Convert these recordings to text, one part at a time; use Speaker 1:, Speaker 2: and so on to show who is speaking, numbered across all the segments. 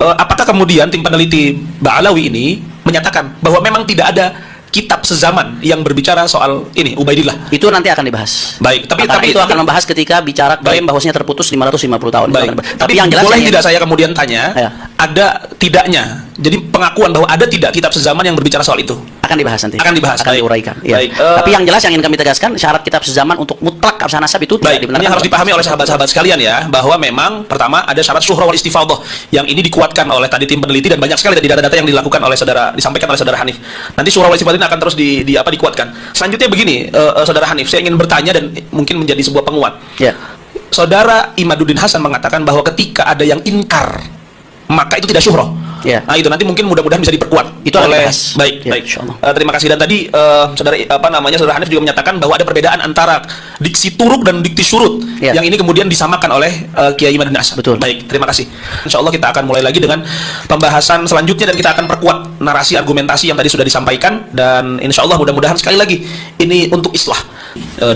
Speaker 1: apakah kemudian tim peneliti Ba'alawi ini menyatakan bahwa memang tidak ada kitab sezaman yang berbicara soal ini Ubaidillah?
Speaker 2: Itu nanti akan dibahas.
Speaker 1: Baik, tapi
Speaker 2: itu akan membahas ketika bicara klaim bahwasanya terputus 550 tahun.
Speaker 1: Baik.
Speaker 2: Tapi yang jelas
Speaker 1: boleh tidak saya kemudian tanya,
Speaker 2: ya,
Speaker 1: ada tidaknya? Jadi pengakuan bahwa ada tidak kitab sezaman yang berbicara soal itu?
Speaker 2: Akan dibahas nanti.
Speaker 1: Akan dibahas.
Speaker 2: Akan diuraikan. Ya.
Speaker 1: Baik.
Speaker 2: Tapi yang jelas yang ingin kami tegaskan, syarat kitab sezaman untuk mutlak absah nasab itu tidak dibenarkan.
Speaker 1: Ini harus dipahami oleh sahabat-sahabat sekalian ya, bahwa memang pertama ada syarat syuhrah wal istifadhah yang ini dikuatkan oleh tadi tim peneliti dan banyak sekali dari data-data yang dilakukan oleh disampaikan oleh saudara Hanif. Nanti syuhrah wal istifadhah ini akan terus dikuatkan. Selanjutnya begini, saudara Hanif, saya ingin bertanya dan mungkin menjadi sebuah penguat.
Speaker 2: Ya.
Speaker 1: Saudara Imaduddin Hasan mengatakan bahwa ketika ada yang inkar, maka itu tidak syuhrah.
Speaker 2: Ya.
Speaker 1: Nah itu nanti mungkin mudah-mudahan bisa diperkuat.
Speaker 2: Itu
Speaker 1: oleh
Speaker 2: baik,
Speaker 1: baik. Terima kasih. Dan tadi saudara saudara Hanif juga menyatakan bahwa ada perbedaan antara diksi turuk dan diksi syurut,
Speaker 2: ya,
Speaker 1: yang ini kemudian disamakan oleh Kiai Imaduddin Hasan.
Speaker 2: Betul.
Speaker 1: Baik, terima kasih. Insya Allah kita akan mulai lagi dengan pembahasan selanjutnya dan kita akan perkuat narasi argumentasi yang tadi sudah disampaikan, dan insya Allah mudah-mudahan sekali lagi ini untuk islah.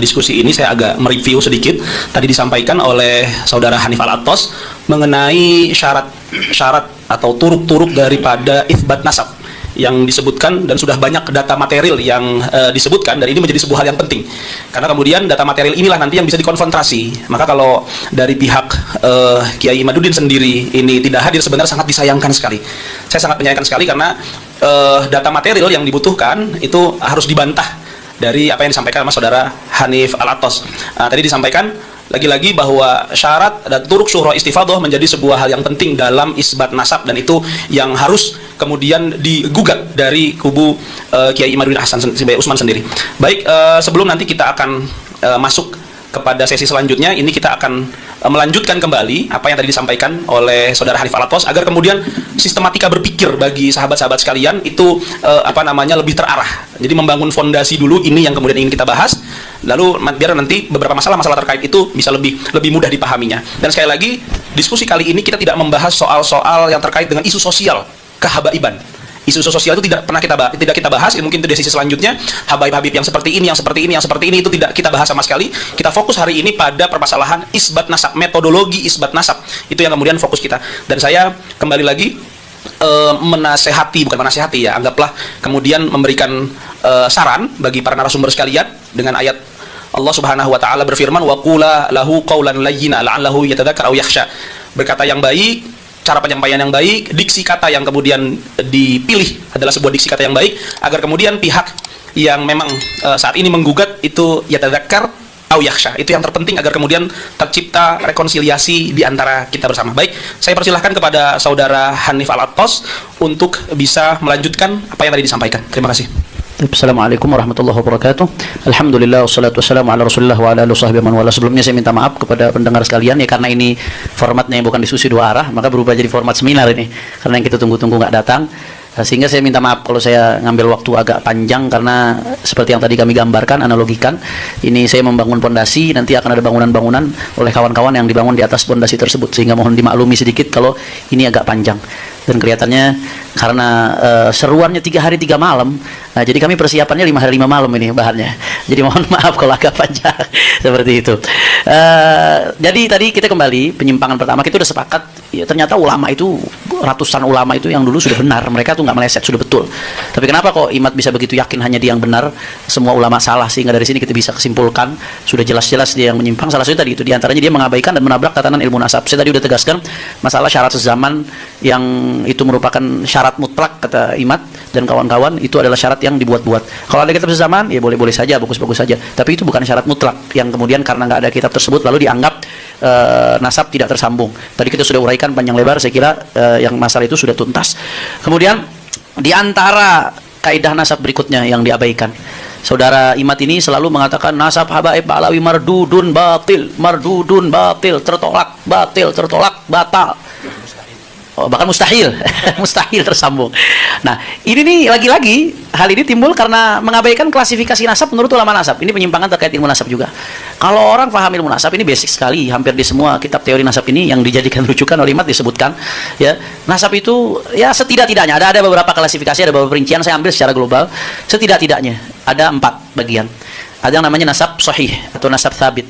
Speaker 1: Diskusi ini saya agak mereview sedikit. Tadi disampaikan oleh saudara Hanif Al-Attas mengenai syarat atau turuk-turuk daripada itsbat nasab yang disebutkan, dan sudah banyak data material yang disebutkan, dan ini menjadi sebuah hal yang penting karena kemudian data material inilah nanti yang bisa dikonfrontasi. Maka kalau dari pihak Kiai Imaduddin sendiri ini tidak hadir, sebenarnya sangat disayangkan sekali. Saya sangat menyayangkan sekali karena data material yang dibutuhkan itu harus dibantah dari apa yang disampaikan sama saudara Hanif Al-Attas. Tadi disampaikan lagi-lagi bahwa syarat dan turuk syuhrah istifadhah menjadi sebuah hal yang penting dalam isbat nasab, dan itu yang harus kemudian digugat dari kubu Kiai Imaduddin Hasan Usman sendiri. Baik, sebelum nanti kita akan masuk kepada sesi selanjutnya, ini kita akan melanjutkan kembali apa yang tadi disampaikan oleh saudara Hanif Al-Attas agar kemudian sistematika berpikir bagi sahabat-sahabat sekalian itu lebih terarah. Jadi membangun fondasi dulu, ini yang kemudian ingin kita bahas, lalu biar nanti beberapa masalah-masalah terkait itu bisa lebih mudah dipahaminya. Dan sekali lagi, diskusi kali ini kita tidak membahas soal-soal yang terkait dengan isu sosial kehabaiban. Isu sosial itu tidak pernah kita bahas. Mungkin itu di sisi selanjutnya, habaib-habib yang seperti ini, yang seperti ini, yang seperti ini, itu tidak kita bahas sama sekali. Kita fokus hari ini pada permasalahan isbat nasab, metodologi isbat nasab. Itu yang kemudian fokus kita. Dan saya kembali lagi menasehati, bukan menasehati ya, anggaplah kemudian memberikan saran bagi para narasumber sekalian dengan ayat Allah Subhanahu wa taala berfirman, wa qula lahu qaulan layyina la'allahu yatadzakkar aw yakhsha. Berkata yang baik, cara penyampaian yang baik, diksi kata yang kemudian dipilih adalah sebuah diksi kata yang baik, agar kemudian pihak yang memang saat ini menggugat itu yatadzakkar aw yakhsha. Itu yang terpenting agar kemudian tercipta rekonsiliasi di antara kita bersama. Baik, saya persilahkan kepada saudara Hanif Al-Attas untuk bisa melanjutkan apa yang tadi disampaikan. Terima kasih.
Speaker 2: Assalamualaikum warahmatullahi wabarakatuh. Alhamdulillah wassalatu wassalamu ala Rasulillah wa ala alihi washabbihi man wala. Sebelumnya saya minta maaf kepada pendengar sekalian ya, karena ini formatnya bukan diskusi dua arah, maka berubah jadi format seminar ini. Karena yang kita tunggu-tunggu nggak datang. Sehingga saya minta maaf kalau saya ngambil waktu agak panjang, karena seperti yang tadi kami gambarkan, analogikan, ini saya membangun pondasi, nanti akan ada bangunan-bangunan oleh kawan-kawan yang dibangun di atas pondasi tersebut, sehingga mohon dimaklumi sedikit kalau ini agak panjang. Dan kelihatannya karena seruannya 3 hari 3 malam, nah jadi kami persiapannya 5 hari 5 malam ini bahannya. Jadi mohon maaf kalau agak panjang seperti itu. Jadi tadi kita kembali penyimpangan pertama, kita sudah sepakat ya, ternyata ulama itu, ratusan ulama itu yang dulu sudah benar, mereka tuh nggak meleset, sudah betul. Tapi kenapa kok Imat bisa begitu yakin hanya dia yang benar, semua ulama salah? Sehingga dari sini kita bisa kesimpulkan sudah jelas-jelas dia yang menyimpang. Salah satu tadi itu diantaranya dia mengabaikan dan menabrak tatanan ilmu nasab. Saya tadi udah tegaskan masalah syarat sezaman yang itu merupakan syarat mutlak kata Imat dan kawan-kawan, itu adalah syarat yang dibuat-buat. Kalau ada kitab sezaman ya boleh-boleh saja, bagus-bagus saja, tapi itu bukan syarat mutlak yang kemudian karena nggak ada kitab tersebut lalu dianggap nasab tidak tersambung. Tadi kita sudah uraikan panjang lebar, saya kira yang masalah itu sudah tuntas. Kemudian di antara kaidah nasab berikutnya yang diabaikan, saudara Imat ini selalu mengatakan nasab habaib Ba'alawi mardudun batil, tertolak, batal. Oh, bahkan mustahil mustahil tersambung. Nah, ini nih lagi-lagi hal ini timbul karena mengabaikan klasifikasi nasab menurut ulama nasab. Ini penyimpangan terkait ilmu nasab juga. Kalau orang paham ilmu nasab, ini basic sekali, hampir di semua kitab teori nasab ini yang dijadikan rujukan oleh Imat disebutkan ya, nasab itu ya setidak-tidaknya ada beberapa klasifikasi, ada beberapa perincian, saya ambil secara global. Setidak-tidaknya ada 4 bagian. Ada yang namanya nasab sahih atau nasab thabit.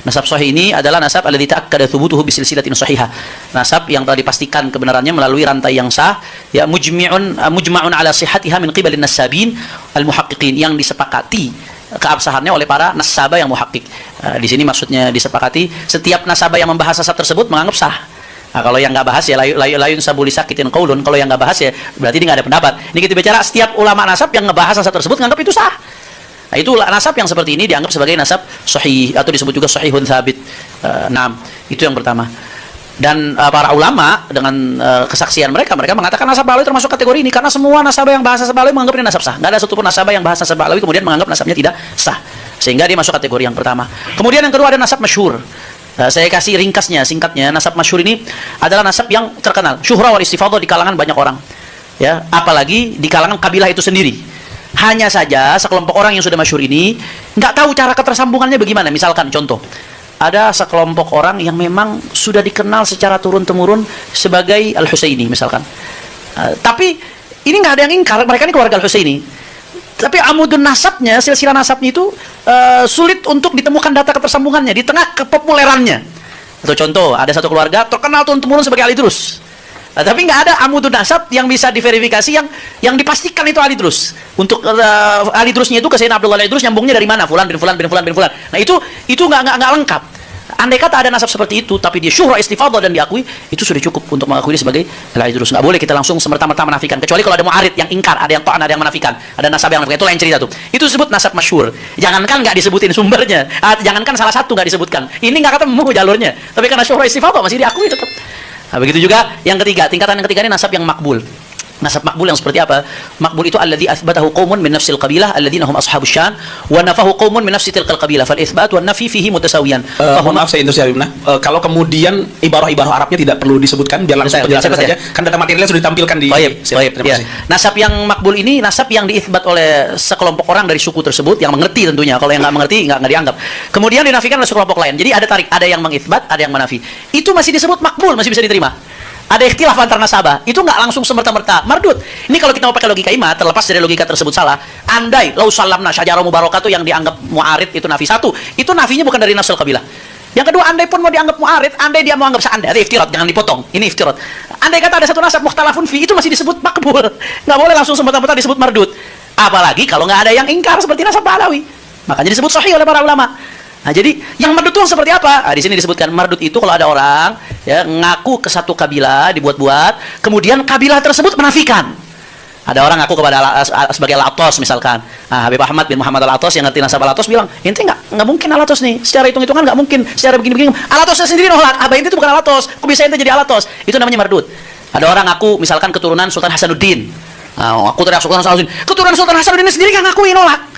Speaker 2: Nasab sahih ini adalah nasab alladzi ta'akkada thubutuhu bi silsilatin shahihah. Nasab yang telah dipastikan kebenarannya melalui rantai yang sah, ya mujma'un ala sihhatiha min qibalin nasabin al-muhaqqiqin, yang disepakati keabsahannya oleh para nasabah yang muhakkik. Di sini maksudnya disepakati setiap nasabah yang membahas nasab tersebut menganggap sah. Nah, kalau yang nggak bahas ya layun sabuli sakitin qaulun. Kalau yang nggak bahas ya berarti dia nggak ada pendapat. Ini kita bicara setiap ulama nasab yang ngebahas nasab tersebut menganggap itu sah. Nah, itu nasab yang seperti ini dianggap sebagai nasab sahih atau disebut juga sahihun tsabit. Itu yang pertama. Dan para ulama dengan kesaksian mereka mengatakan nasab Balawi termasuk kategori ini karena semua nasabah yang bahas nasab Balawi menganggap ini nasab sah. Nggak ada satupun nasabah yang bahas nasab Balawi kemudian menganggap nasabnya tidak sah. Sehingga dia masuk kategori yang pertama. Kemudian yang kedua ada nasab masyhur. Saya kasih ringkasnya, singkatnya. Nasab masyhur ini adalah nasab yang terkenal, syuhra wal istifadhah di kalangan banyak orang. Ya, apalagi di kalangan kabilah itu sendiri. Hanya saja sekelompok orang yang sudah masyhur ini nggak tahu cara ketersambungannya bagaimana. Misalkan contoh, ada sekelompok orang yang memang sudah dikenal secara turun-temurun sebagai Al-Husaini misalkan. Tapi ini nggak ada yang ingkar, mereka ini keluarga Al-Husaini. Tapi amudun nasabnya, silsilah nasabnya itu sulit untuk ditemukan data ketersambungannya di tengah kepopulerannya. Atau contoh, ada satu keluarga terkenal turun-temurun sebagai Ali Idrus. Tapi nggak ada amudun nasab yang bisa diverifikasi yang dipastikan itu Ali Idrus. Untuk Ali Idrusnya itu ke Sayyidina Abdullah Idrus nyambungnya dari mana? Fulan bin Fulan bin Fulan bin Fulan. Nah itu nggak lengkap. Andai kata ada nasab seperti itu, tapi dia syuhra istifadhah dan diakui, itu sudah cukup untuk mengakui dia sebagai Ali Idrus. Nggak boleh kita langsung semerta-merta menafikan. Kecuali kalau ada mu'arid yang ingkar, ada yang ta'an, ada yang menafikan, ada nasab yang menafikan. Itu lain cerita tuh. Itu disebut nasab masyhur. Jangankan nggak disebutin sumbernya, jangankan salah satu nggak disebutkan. Ini nggak ketemu jalurnya. Tapi karena syuhra istifadhah masih diakui tetap. Nah, begitu juga yang ketiga, tingkatan yang ketiga ini nasab yang makbul. Nasab makbul yang seperti apa? Makbul itu alladzi athbatahu qaumun min nafsil qabilah alladzina hum ashabus syan wa nafahu qaumun min nafsi tilkal qabilah fal itsbat wan nafi fihi mutasawiyan.
Speaker 1: Maaf saya interupsi Habibna. Kalau kemudian ibarah-ibarah Arabnya tidak perlu disebutkan, biar langsung penjelasan saja. Kan data materialnya sudah ditampilkan di
Speaker 2: terima kasih. Nasab yang makbul ini nasab yang diitsbat oleh sekelompok orang dari suku tersebut yang mengerti tentunya. Kalau yang nggak mengerti nggak dianggap. Kemudian dinafikan oleh sekelompok lain. Jadi ada yang mengitsbat, ada yang menafi. Itu masih disebut makbul, masih bisa diterima. Ada ikhtilaf antar nasabah, itu nggak langsung semerta-merta mardud. Ini kalau kita mau pakai logika imat, terlepas dari logika tersebut salah. Andai lau salamna syajarah mubarakah itu yang dianggap mu'arid itu nafi satu, itu nafinya bukan dari nafsul kabilah. Yang kedua, andai pun mau dianggap mu'arid, andai dia mau anggap seandai, ada iftirat, jangan dipotong. Ini iftirat. Andai kata ada satu nasab mukhtalafun fi, itu masih disebut makbul. Nggak boleh langsung semerta-merta disebut mardud. Apalagi kalau nggak ada yang ingkar seperti nasab Balawi. Makanya disebut sahih oleh para ulama. Nah, jadi yang mardut itu seperti apa? Nah, di sini disebutkan mardut itu kalau ada orang ya ngaku ke satu kabilah dibuat-buat, kemudian kabilah tersebut menafikan. Ada orang ngaku kepada sebagai Al-Atos misalkan. Nah, Habib Ahmad bin Muhammad Al-Atos yang ngerti nasab Al-Atos bilang, "Ente nggak mungkin Al-Atos nih. Secara hitung-hitungan nggak mungkin. Secara begini-begini. Al-Atosnya sendiri nolak. Abah ente itu bukan Al-Atos. Kok bisa ente jadi Al-Atos?" Itu namanya mardut. Ada orang ngaku misalkan keturunan Sultan Hasanuddin. Nah, aku teriak Sultan Hasanuddin. Keturunan Sultan Hasanuddin sendiri nggak ngakui, nolak.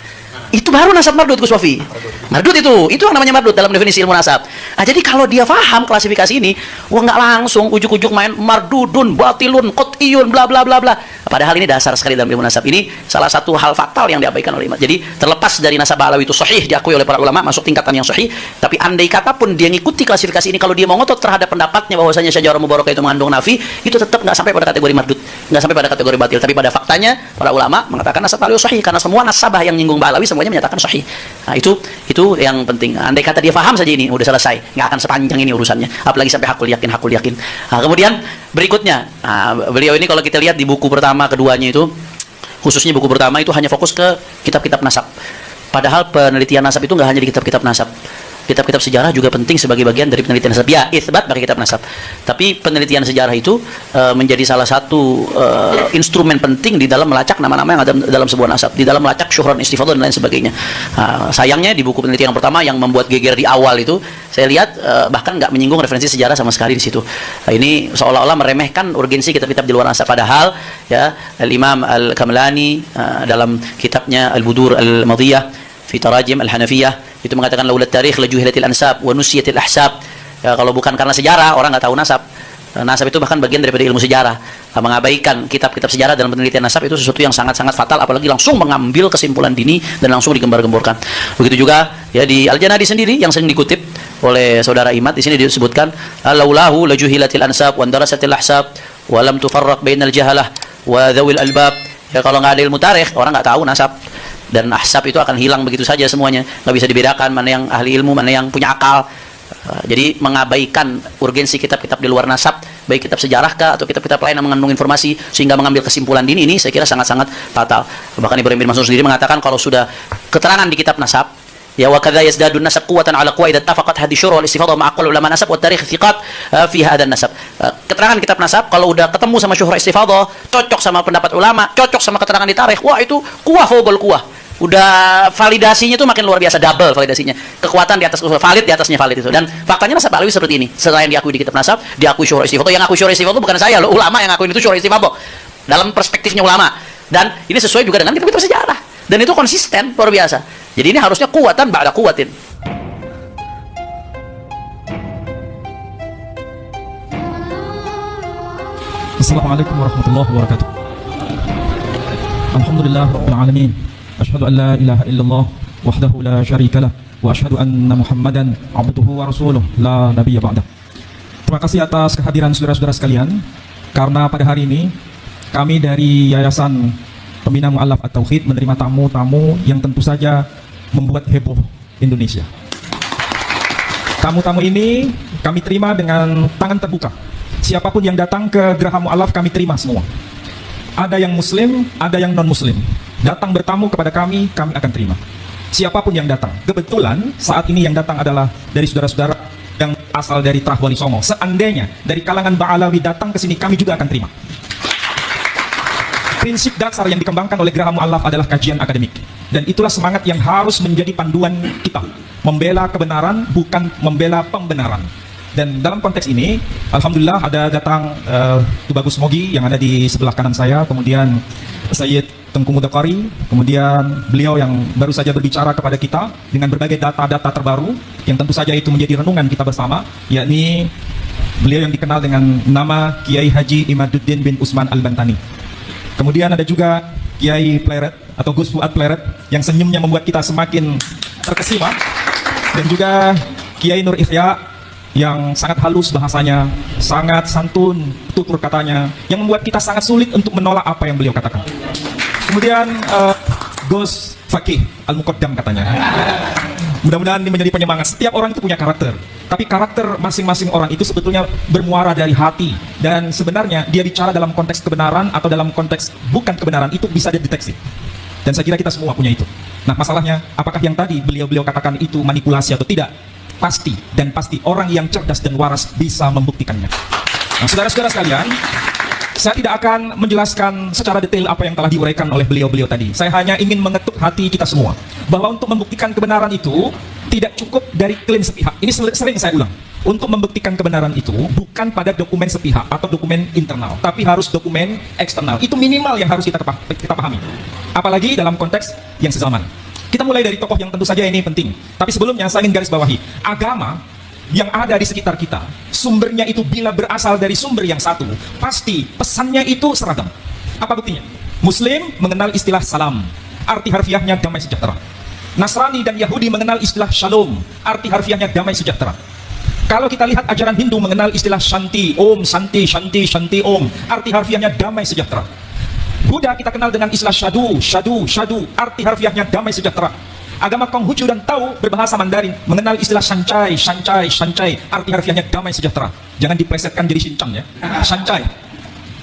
Speaker 2: Itu baru nasab mardut, Gus Wafi. Mardut itu yang namanya mardut dalam definisi ilmu nasab. Nah, jadi kalau dia paham klasifikasi ini, nggak langsung ujuk-ujuk main mardudun, batilun, qot'iyun, bla bla bla bla. Padahal ini dasar sekali dalam ilmu nasab. Ini salah satu hal fatal yang diabaikan oleh imam. Jadi terlepas dari nasab Balawi itu sahih diakui oleh para ulama masuk tingkatan yang sahih, tapi andai kata pun dia ngikuti klasifikasi ini, kalau dia mau ngotot terhadap pendapatnya bahwasanya syajarah mubarakah itu mengandung nafi, itu tetap nggak sampai pada kategori mardut, nggak sampai pada kategori batil. Tapi pada faktanya para ulama mengatakan nasab Balawi sahih karena semua nasabah yang nyinggung Balawi semuanya menyatakan sahih. Nah, itu yang penting. Andai kata dia paham saja ini udah selesai, nggak akan sepanjang ini urusannya. Apalagi sampai hakul yakin. Nah, kemudian berikutnya, beliau ini kalau kita lihat di buku pertama, keduanya itu, khususnya buku pertama itu hanya fokus ke kitab-kitab nasab. Padahal penelitian nasab itu nggak hanya di kitab-kitab nasab. Kitab-kitab sejarah juga penting sebagai bagian dari penelitian nasab. Ya, itsbat pakai kitab nasab. Tapi penelitian sejarah itu menjadi salah satu instrumen penting di dalam melacak nama-nama yang ada dalam sebuah nasab, di dalam melacak syuhran istifadhah dan lain sebagainya. Sayangnya di buku penelitian yang pertama yang membuat geger di awal itu, saya lihat bahkan nggak menyinggung referensi sejarah sama sekali di situ. Ini seolah-olah meremehkan urgensi kitab-kitab di luar nasab. Padahal ya Al-Imam Al-Kamlani dalam kitabnya Al-Budur Al-Madiyah fi Tarajim Al-Hanafiyah itu mengatakan laulat tarikh lajuhilatil ansab wa nusiyatil ahsab. Ya, kalau bukan karena sejarah orang nggak tahu nasab. Nasab itu bahkan bagian daripada ilmu sejarah. Mengabaikan kitab-kitab sejarah dalam penelitian nasab itu sesuatu yang sangat-sangat fatal, apalagi langsung mengambil kesimpulan dini dan langsung digembar-gemborkan. Begitu juga ya di Al-Janadi sendiri yang sering dikutip oleh saudara Imad, di sini disebutkan laulahu lajuhilatil ansab wa darasatil ahsab wa lam tufarraq bainal jahalah wa dzawil albab. Ya, kalau nggak ada ilmu tarikh orang nggak tahu nasab. Dan ahsab itu akan hilang begitu saja semuanya. Nggak bisa dibedakan mana yang ahli ilmu, mana yang punya akal. Jadi mengabaikan urgensi kitab-kitab di luar nasab, baik kitab sejarah kah atau kitab-kitab lain yang mengandung informasi sehingga mengambil kesimpulan dini, ini saya kira sangat-sangat fatal. Bahkan Ibrahim bin Mansur sendiri mengatakan kalau sudah keterangan di kitab nasab, ya wa kadza yazdadu nasab quwwatan ala quwa idza ittafaqat hadhihi syura wal istifadha ma aqwal ulama nasab wa tarikh thiqat fi hadha nasab. Keterangan kitab nasab kalau udah ketemu sama syuhra istifadha, cocok sama pendapat ulama, cocok sama keterangan di tarikh, wah itu kuah fawqal kuah. Udah validasinya tuh makin luar biasa, double validasinya. Kekuatan di atas valid, di atasnya valid itu. Dan faktanya nasab alawi seperti ini. Selain diakui di kitab nasab, diakui syuhra istifadha. Yang akui syuhra istifadha bukan saya loh, ulama yang ngakuin itu syuhra istifadha. Dalam perspektifnya ulama. Dan ini sesuai juga dengan kitab-kitab sejarah. Dan itu konsisten, luar biasa. Jadi ini harusnya kuatan ba'da kuwatin.
Speaker 3: Assalamualaikum warahmatullahi wabarakatuh. Alhamdulillah rabbil alamin. Asyhadu an la ilaha illallah wahdahu la syarika lah wa asyhadu anna Muhammadan abduhu wa rasuluh la nabiyya ba'dah. Terima kasih atas kehadiran saudara-saudara sekalian, karena pada hari ini kami dari Yayasan Pembina Mu'allaf At-Tauhid menerima tamu-tamu yang tentu saja membuat heboh Indonesia. Tamu-tamu ini kami terima dengan tangan terbuka. Siapapun yang datang ke Geraha Mu'allaf kami terima semua. Ada yang muslim, ada yang non-muslim. Datang bertamu kepada kami akan terima. Siapapun yang datang. Kebetulan saat ini yang datang adalah dari saudara-saudara yang asal dari Trah Wali Songo. Seandainya dari kalangan Ba'alawi datang ke sini, kami juga akan terima. Prinsip dasar yang dikembangkan oleh Geraha Mu'allaf adalah kajian akademik. Dan itulah semangat yang harus menjadi panduan kita. Membela kebenaran, bukan membela pembenaran. Dan dalam konteks ini, alhamdulillah ada datang Tubagus Mogi yang ada di sebelah kanan saya, kemudian Sayyid Tengku Mudakari, kemudian beliau yang baru saja berbicara kepada kita dengan berbagai data-data terbaru yang tentu saja itu menjadi renungan kita bersama, yakni beliau yang dikenal dengan nama Kiai Haji Imaduddin bin Usman Al-Bantani. Kemudian ada juga Kiai Pleret atau Gus Fuad Pleret yang senyumnya membuat kita semakin terkesima, dan juga Kiai Nur Ikhya yang sangat halus bahasanya, sangat santun, tutur katanya, yang membuat kita sangat sulit untuk menolak apa yang beliau katakan. Kemudian Gus Fakih Al-Muqaddam katanya. Mudah-mudahan ini menjadi penyemangat. Setiap orang itu punya karakter, tapi karakter masing-masing orang itu sebetulnya bermuara dari hati. Dan sebenarnya dia bicara dalam konteks kebenaran atau dalam konteks bukan kebenaran, itu bisa dideteksi. Dan saya kira kita semua punya itu. Nah, masalahnya apakah yang tadi beliau katakan itu manipulasi atau tidak? Pasti, dan pasti orang yang cerdas dan waras bisa membuktikannya. Nah, saudara-saudara sekalian, saya tidak akan menjelaskan secara detail apa yang telah diuraikan oleh beliau-beliau tadi. Saya hanya ingin mengetuk hati kita semua bahwa untuk membuktikan kebenaran itu tidak cukup dari klaim sepihak. Ini sering saya ulang. Untuk membuktikan kebenaran itu bukan pada dokumen sepihak atau dokumen internal, tapi harus dokumen eksternal. Itu minimal yang harus kita pahami. Apalagi dalam konteks yang sezaman. Kita mulai dari tokoh yang tentu saja ini penting. Tapi sebelumnya saya ingin garis bawahi, agama yang ada di sekitar kita, sumbernya itu bila berasal dari sumber yang satu, pasti pesannya itu seragam. Apa buktinya? Muslim mengenal istilah salam, arti harfiahnya damai sejahtera. Nasrani dan Yahudi mengenal istilah shalom, arti harfiahnya damai sejahtera. Kalau kita lihat ajaran Hindu mengenal istilah shanti, om, shanti, shanti, shanti, om, arti harfiahnya damai sejahtera. Buddha kita kenal dengan istilah shadu, shadu, shadu, arti harfiahnya damai sejahtera. Agama Konghucu dan Tao berbahasa Mandarin mengenal istilah shancai, shancai, shancai, arti harfiahnya damai sejahtera. Jangan diplesetkan jadi shincang ya. Shancai.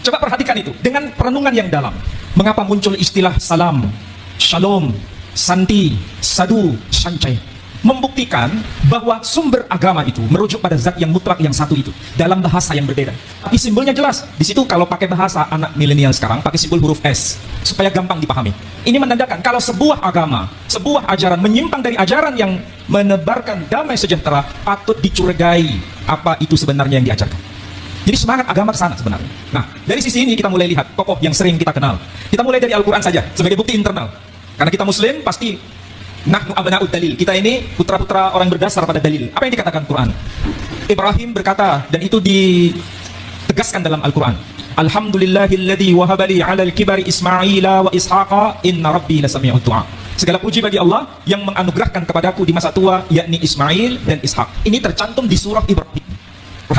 Speaker 3: Coba perhatikan itu dengan perenungan yang dalam. Mengapa muncul istilah salam, shalom, santi, sadu, shancai? Membuktikan bahwa sumber agama itu merujuk pada zat yang mutlak yang satu itu dalam bahasa yang berbeda. Tapi simbolnya jelas. Di situ kalau pakai bahasa anak milenial sekarang pakai simbol huruf S supaya gampang dipahami. Ini menandakan kalau sebuah agama, sebuah ajaran menyimpang dari ajaran yang menebarkan damai sejahtera, patut dicurigai apa itu sebenarnya yang diajarkan. Jadi semangat agama ke sana sebenarnya. Nah, dari sisi ini kita mulai lihat tokoh yang sering kita kenal. Kita mulai dari Al-Quran saja sebagai bukti internal. Karena kita Muslim pasti nahnu abna'ud dalil. Kita ini putra-putra orang berdasar pada dalil. Apa yang dikatakan Quran? Ibrahim berkata, dan itu ditegaskan dalam Al-Quran. Alhamdulillahilladzi wahabali 'alal kibari Ismaila wa Ishaqa inna rabbi lasami'ud du'a. Segala puji bagi Allah yang menganugerahkan kepadaku di masa tua yakni Ismail dan Ishak. Ini tercantum di surah Ibrahim.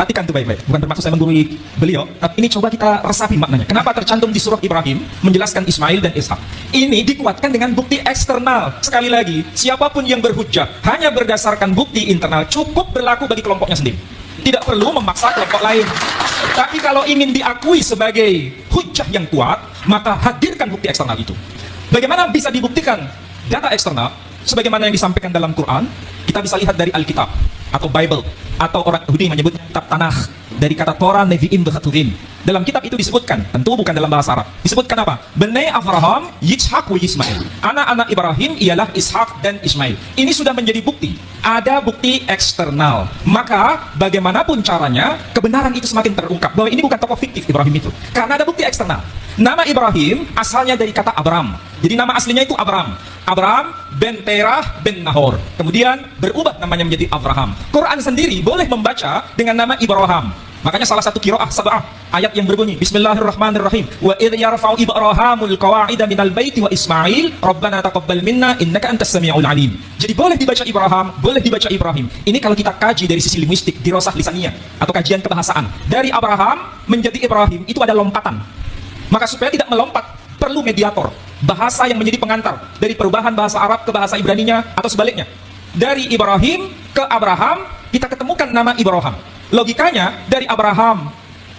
Speaker 3: Perhatikan tuh baik-baik. Bukan bermaksud saya menggurui beliau, tapi ini coba kita resapi maknanya. Kenapa tercantum di surah Ibrahim menjelaskan Ismail dan Ishak? Ini dikuatkan dengan bukti eksternal. Sekali lagi, siapapun yang berhujjah hanya berdasarkan bukti internal cukup berlaku bagi kelompoknya sendiri. Tidak perlu memaksa kelompok lain. Tapi kalau ingin diakui sebagai hujjah yang kuat, maka hadirkan bukti eksternal itu. Bagaimana bisa dibuktikan data eksternal? Sebagaimana yang disampaikan dalam Quran, kita bisa lihat dari Alkitab atau Bible, atau orang Yahudi menyebutnya kitab Tanakh, dari kata Torah, Nevi'im, Bekhatuvim. Dalam kitab itu disebutkan, tentu bukan dalam bahasa Arab, disebutkan apa? Bnei Avraham, Yitzhak, wa Ismail. Anak-anak Ibrahim ialah Ishak dan Ismail. Ini sudah menjadi bukti. Ada bukti eksternal. Maka bagaimanapun caranya, kebenaran itu semakin terungkap bahwa ini bukan tokoh fiktif Ibrahim itu, karena ada bukti eksternal. Nama Ibrahim asalnya dari kata Abram. Jadi nama aslinya itu Abram. Abram ben Terah ben Nahor. Kemudian berubah namanya menjadi Abraham. Quran sendiri boleh membaca dengan nama Ibrahim. Makanya salah satu qiraah sab'ah ayat yang berbunyi Bismillahirrahmanirrahim. Wa idh yarfa'u Ibrahimul qawa'ida minal baiti wa Ismail Rabbana taqabbal minna innaka antas sami'ul alim. Jadi boleh dibaca Ibrahim, boleh dibaca Ibrahim. Ini kalau kita kaji dari sisi linguistik, dirosah lisaniyah atau kajian kebahasaan. Dari Abraham menjadi Ibrahim itu ada lompatan. Maka supaya tidak melompat, perlu mediator, bahasa yang menjadi pengantar dari perubahan bahasa Arab ke bahasa Ibraninya atau sebaliknya. Dari Ibrahim ke Abraham, kita ketemukan nama Ibrahim. Logikanya dari Abraham,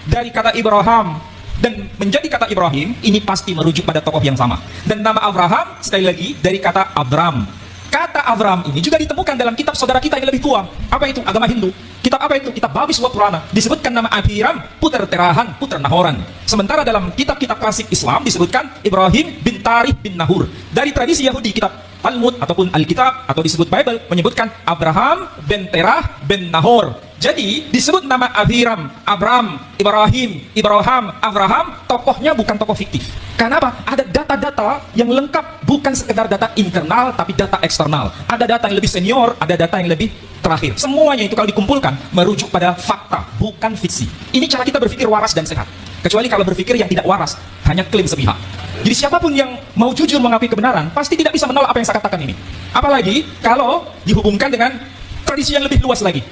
Speaker 3: dari kata Ibrahim dan menjadi kata Ibrahim, ini pasti merujuk pada tokoh yang sama. Dan nama Abraham sekali lagi dari kata Abram. Kata Abram ini juga ditemukan dalam kitab saudara kita yang lebih tua. Apa itu? Agama Hindu. Kitab apa itu? Kitab Bhaviswa Purana. Disebutkan nama Abiram, putra Terahan, putra Nahoran. Sementara dalam kitab-kitab klasik Islam disebutkan Ibrahim bin Tarih bin Nahur. Dari tradisi Yahudi, kitab Talmud ataupun Alkitab atau disebut Bible menyebutkan Abraham bin Terah bin Nahor. Jadi disebut nama Abiram, Abram, Ibrahim, Abraham, tokohnya bukan tokoh fiktif. Karena apa? Ada data-data yang lengkap, bukan sekedar data internal tapi data eksternal. Ada data yang lebih senior, ada data yang lebih terakhir. Semuanya itu kalau dikumpulkan merujuk pada fakta, bukan fiksi. Ini cara kita berpikir waras dan sehat. Kecuali kalau berpikir yang tidak waras, hanya klaim sepihak. Jadi siapapun yang mau jujur mengakui kebenaran pasti tidak bisa menolak apa yang saya katakan ini. Apalagi kalau dihubungkan dengan tradisi yang lebih luas lagi.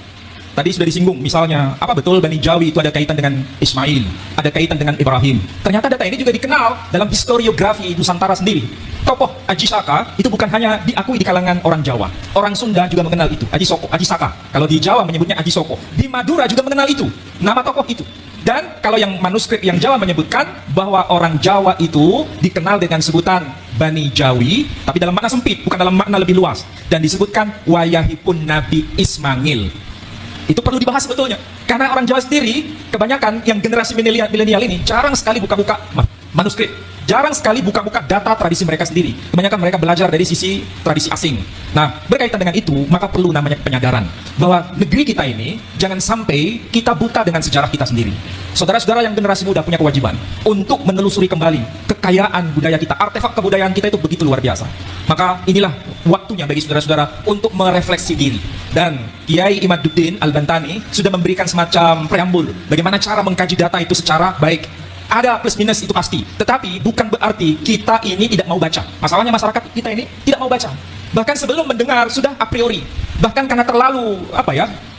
Speaker 3: Tadi sudah disinggung, misalnya, apa betul Bani Jawi itu ada kaitan dengan Ismail, ada kaitan dengan Ibrahim. Ternyata data ini juga dikenal dalam historiografi Nusantara sendiri. Tokoh Aji Saka itu bukan hanya diakui di kalangan orang Jawa. Orang Sunda juga mengenal itu, Aji Saka. Kalau di Jawa menyebutnya Aji Soko. Di Madura juga mengenal itu, nama tokoh itu. Dan kalau yang manuskrip yang Jawa menyebutkan bahwa orang Jawa itu dikenal dengan sebutan Bani Jawi, tapi dalam makna sempit, bukan dalam makna lebih luas. Dan disebutkan wayahipun Nabi Ismail. Itu perlu dibahas sebetulnya. Karena orang Jawa sendiri, kebanyakan yang generasi milenial ini jarang sekali buka-buka manuskrip. Jarang sekali buka-buka data tradisi mereka sendiri. Kebanyakan mereka belajar dari sisi tradisi asing. Nah, berkaitan dengan itu, maka perlu namanya penyadaran. Bahwa negeri kita ini, jangan sampai kita buta dengan sejarah kita sendiri. Saudara-saudara yang generasi muda punya kewajiban untuk menelusuri kembali kekayaan budaya kita. Artefak kebudayaan kita itu begitu luar biasa. Maka inilah waktunya bagi saudara-saudara untuk merefleksi diri. Dan Kiai Imaduddin Al-Bantani sudah memberikan semacam preambul. Bagaimana cara mengkaji data itu secara baik. Ada plus minus itu pasti, tetapi bukan berarti kita ini tidak mau baca. Masalahnya masyarakat kita ini tidak mau baca. Bahkan sebelum mendengar sudah a priori. Bahkan karena terlalu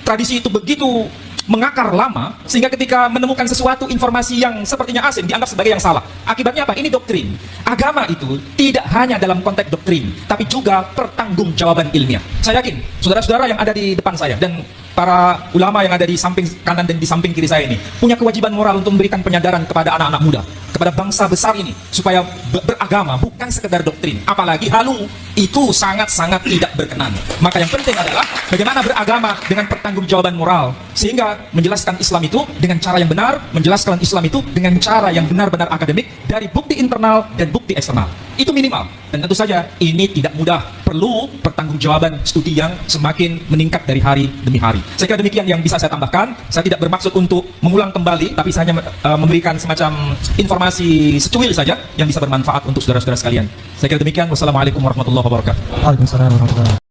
Speaker 3: tradisi itu begitu mengakar lama sehingga ketika menemukan sesuatu informasi yang sepertinya asing dianggap sebagai yang salah. Akibatnya apa? Ini doktrin. Agama itu tidak hanya dalam konteks doktrin, tapi juga pertanggungjawaban ilmiah. Saya yakin saudara-saudara yang ada di depan saya dan para ulama yang ada di samping kanan dan di samping kiri saya ini punya kewajiban moral untuk memberikan penyadaran kepada anak-anak muda, kepada bangsa besar ini supaya beragama bukan sekedar doktrin, apalagi halu itu sangat-sangat tidak berkenan. Maka yang penting adalah bagaimana beragama dengan pertanggungjawaban moral sehingga menjelaskan Islam itu dengan cara yang benar, menjelaskan Islam itu dengan cara yang benar-benar akademik dari bukti internal dan bukti eksternal. Itu minimal. Dan tentu saja ini tidak mudah. Perlu pertanggungjawaban studi yang semakin meningkat dari hari demi hari. Saya kira demikian yang bisa saya tambahkan. Saya tidak bermaksud untuk mengulang kembali, tapi saya hanya memberikan semacam informasi secuil saja yang bisa bermanfaat untuk saudara-saudara sekalian. Saya kira demikian. Wassalamualaikum warahmatullahi wabarakatuh.
Speaker 4: Waalaikumsalam warahmatullahi wabarakatuh.